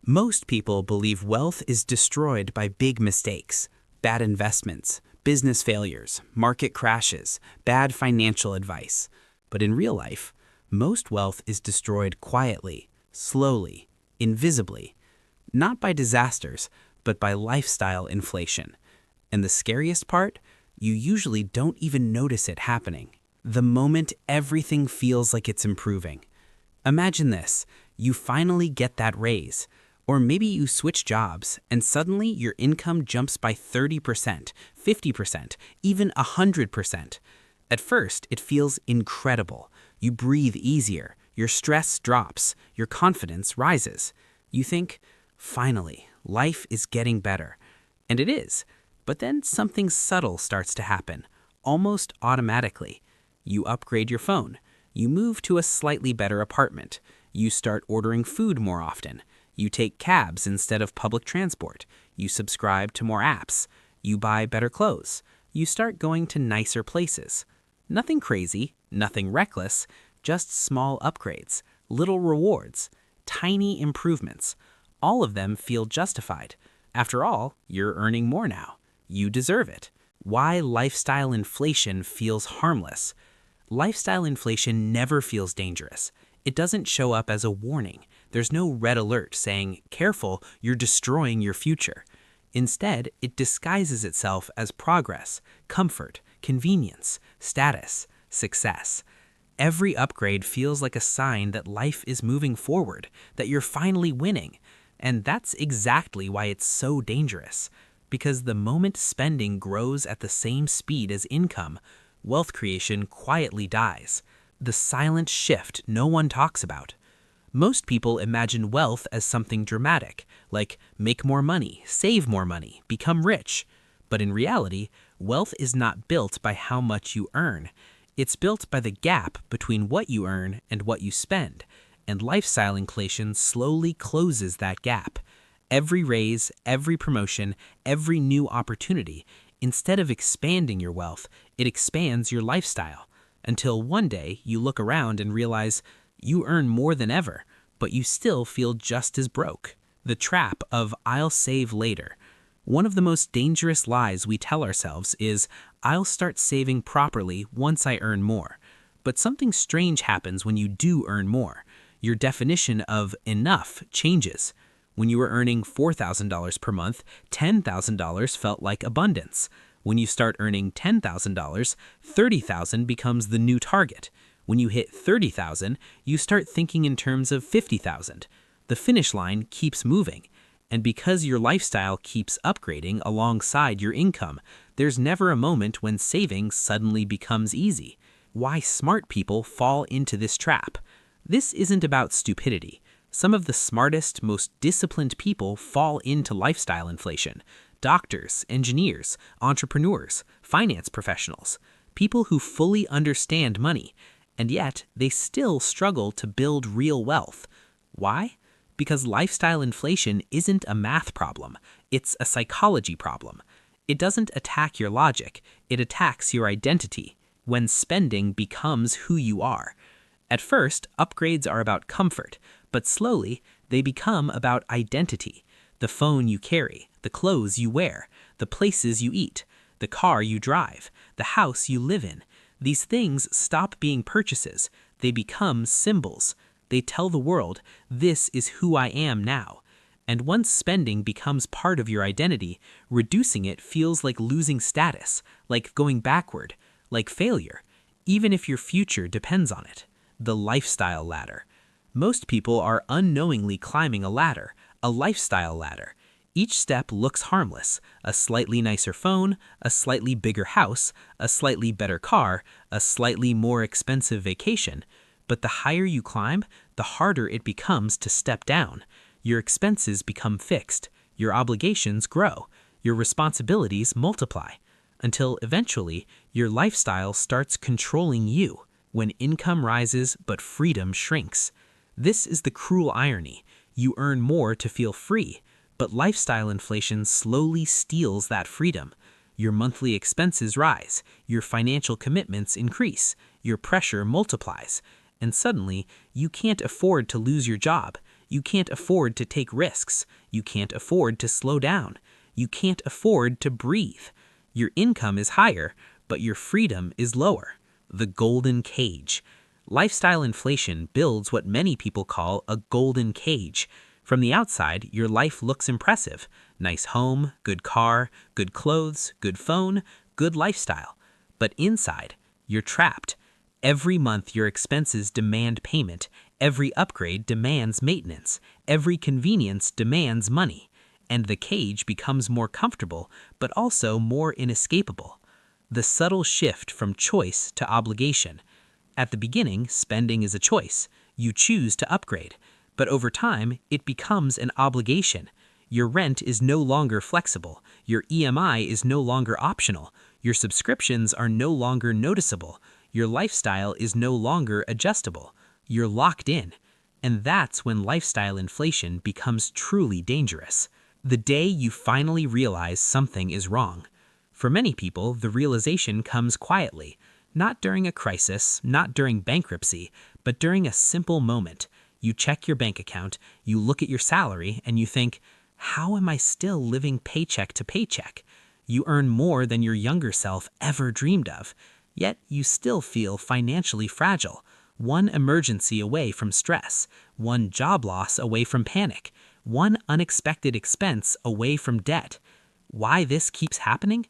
Most people believe wealth is destroyed by big mistakes, bad investments, business failures, market crashes, bad financial advice. But in real life, most wealth is destroyed quietly, slowly, invisibly, not by disasters, but by lifestyle inflation. And the scariest part, you usually don't even notice it happening. The moment everything feels like it's improving. Imagine this, you finally get that raise. Or maybe you switch jobs and suddenly your income jumps by 30%, 50%, even 100%. At first, it feels incredible. You breathe easier, your stress drops, your confidence rises. You think, finally, life is getting better. And it is. But then something subtle starts to happen, almost automatically. You upgrade your phone. You move to a slightly better apartment. You start ordering food more often. You take cabs instead of public transport. You subscribe to more apps. You buy better clothes. You start going to nicer places. Nothing crazy, nothing reckless, just small upgrades, little rewards, tiny improvements. All of them feel justified. After all, you're earning more now. You deserve it. Why lifestyle inflation feels harmless. Lifestyle inflation never feels dangerous. It doesn't show up as a warning. There's no red alert saying, careful, you're destroying your future. Instead, it disguises itself as progress, comfort, convenience, status, success. Every upgrade feels like a sign that life is moving forward, that you're finally winning. And that's exactly why it's so dangerous. Because the moment spending grows at the same speed as income, wealth creation quietly dies. The silent shift no one talks about. Most people imagine wealth as something dramatic, like make more money, save more money, become rich. But in reality, wealth is not built by how much you earn. It's built by the gap between what you earn and what you spend, and lifestyle inflation slowly closes that gap. Every raise, every promotion, every new opportunity, instead of expanding your wealth, it expands your lifestyle. Until one day you look around and realize you earn more than ever, but you still feel just as broke. The trap of I'll save later. One of the most dangerous lies we tell ourselves is, I'll start saving properly once I earn more. But something strange happens when you do earn more. Your definition of enough changes. When you were earning $4,000 per month, $10,000 felt like abundance. When you start earning $10,000, $30,000 becomes the new target. When you hit $30,000, you start thinking in terms of $50,000. The finish line keeps moving. And because your lifestyle keeps upgrading alongside your income, there's never a moment when saving suddenly becomes easy. Why smart people fall into this trap. This isn't about stupidity. Some of the smartest, most disciplined people fall into lifestyle inflation. Doctors, engineers, entrepreneurs, finance professionals, people who fully understand money, and yet they still struggle to build real wealth. Why? Because lifestyle inflation isn't a math problem, it's a psychology problem. It doesn't attack your logic, it attacks your identity, when spending becomes who you are. At first, upgrades are about comfort, but slowly, they become about identity. The phone you carry, the clothes you wear, the places you eat, the car you drive, the house you live in. These things stop being purchases. They become symbols. They tell the world, this is who I am now. And once spending becomes part of your identity, reducing it feels like losing status, like going backward, like failure, even if your future depends on it. The lifestyle ladder. Most people are unknowingly climbing a ladder, a lifestyle ladder. Each step looks harmless, a slightly nicer phone, a slightly bigger house, a slightly better car, a slightly more expensive vacation. But the higher you climb, the harder it becomes to step down. Your expenses become fixed, your obligations grow, your responsibilities multiply, until eventually your lifestyle starts controlling you when income rises but freedom shrinks. This is the cruel irony. You earn more to feel free, but lifestyle inflation slowly steals that freedom. Your monthly expenses rise, your financial commitments increase, your pressure multiplies, and suddenly you can't afford to lose your job. You can't afford to take risks. You can't afford to slow down. You can't afford to breathe. Your income is higher, but your freedom is lower. The golden cage. Lifestyle inflation builds what many people call a golden cage. From the outside, your life looks impressive. Nice home, good car, good clothes, good phone, good lifestyle. But inside, you're trapped. Every month your expenses demand payment. Every upgrade demands maintenance. Every convenience demands money. And the cage becomes more comfortable, but also more inescapable. The subtle shift from choice to obligation. At the beginning, spending is a choice. You choose to upgrade. But over time, it becomes an obligation. Your rent is no longer flexible. Your EMI is no longer optional. Your subscriptions are no longer noticeable. Your lifestyle is no longer adjustable. You're locked in. And that's when lifestyle inflation becomes truly dangerous. The day you finally realize something is wrong. For many people, the realization comes quietly, not during a crisis, not during bankruptcy, but during a simple moment. You check your bank account, you look at your salary, and you think, how am I still living paycheck to paycheck? You earn more than your younger self ever dreamed of, yet you still feel financially fragile, one emergency away from stress, one job loss away from panic, one unexpected expense away from debt. Why this keeps happening?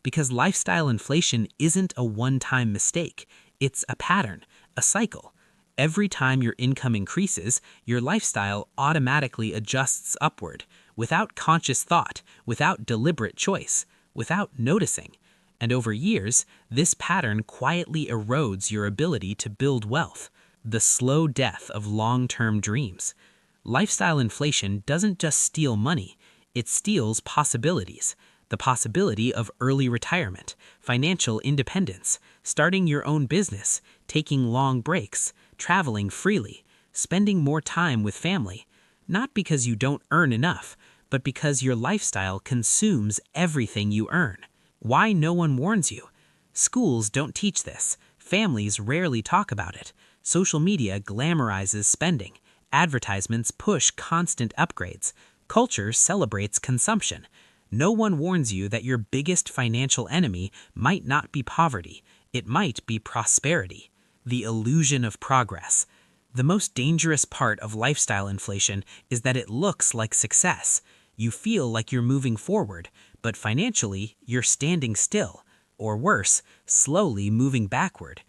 Because lifestyle inflation isn't a one-time mistake. It's a pattern, a cycle. Every time your income increases, your lifestyle automatically adjusts upward, without conscious thought, without deliberate choice, without noticing. And over years, this pattern quietly erodes your ability to build wealth, the slow death of long-term dreams. Lifestyle inflation doesn't just steal money, it steals possibilities. The possibility of early retirement, financial independence, starting your own business, taking long breaks, traveling freely, spending more time with family, not because you don't earn enough, but because your lifestyle consumes everything you earn. Why no one warns you? Schools don't teach this. Families rarely talk about it. Social media glamorizes spending. Advertisements push constant upgrades. Culture celebrates consumption. No one warns you that your biggest financial enemy might not be poverty. It might be prosperity. The illusion of progress. The most dangerous part of lifestyle inflation is that it looks like success. You feel like you're moving forward, but financially, you're standing still, or worse, slowly moving backward.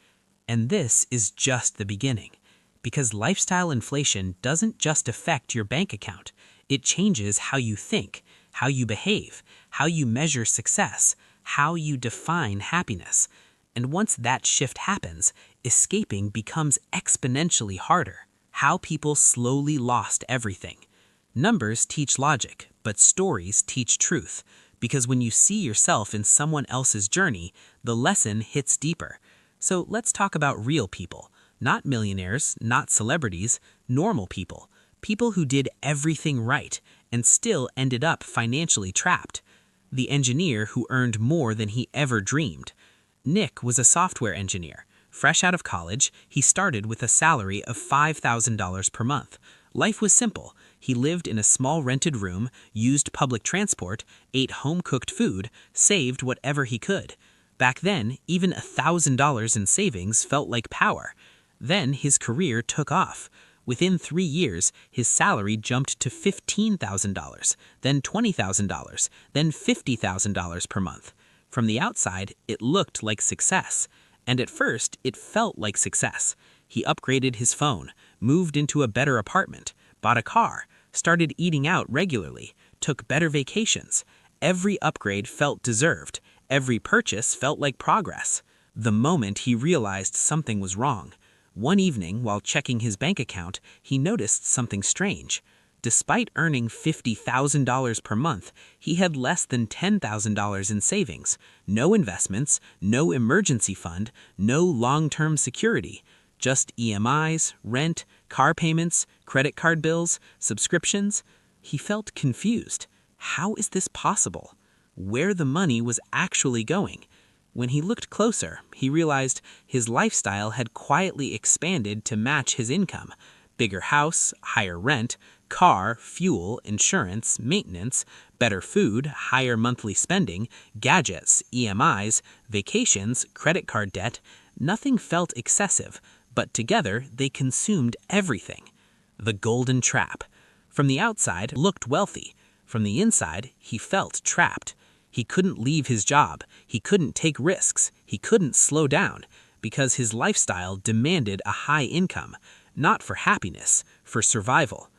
And this is just the beginning. Because lifestyle inflation doesn't just affect your bank account, it changes how you think, how you behave, how you measure success, how you define happiness. And once that shift happens, escaping becomes exponentially harder. How people slowly lost everything. Numbers teach logic, but stories teach truth. Because when you see yourself in someone else's journey, the lesson hits deeper. So let's talk about real people. Not millionaires, not celebrities, normal people. People who did everything right and still ended up financially trapped. The engineer who earned more than he ever dreamed. Nick was a software engineer. Fresh out of college, he started with a salary of $5,000 per month. Life was simple. He lived in a small rented room, used public transport, ate home-cooked food, saved whatever he could. Back then, even $1,000 in savings felt like power. Then his career took off. Within 3 years, his salary jumped to $15,000, then $20,000, then $50,000 per month. From the outside, it looked like success. And at first, it felt like success. He upgraded his phone, moved into a better apartment, bought a car, started eating out regularly, took better vacations. Every upgrade felt deserved. Every purchase felt like progress. The moment he realized something was wrong. One evening, while checking his bank account, he noticed something strange. Despite earning $50,000 per month, he had less than $10,000 in savings, no investments, no emergency fund, no long-term security, just EMIs, rent, car payments, credit card bills, subscriptions. He felt confused. How is this possible? Where the money was actually going? When he looked closer, he realized his lifestyle had quietly expanded to match his income. Bigger house, higher rent, Car, fuel, insurance, maintenance, better food, higher monthly spending, gadgets, EMIs, vacations, credit card debt. Nothing felt excessive, but together they consumed everything. The golden trap. From the outside, looked wealthy. From the inside, he felt trapped. He couldn't leave his job. He couldn't take risks. He couldn't slow down because his lifestyle demanded a high income, not for happiness, for survival.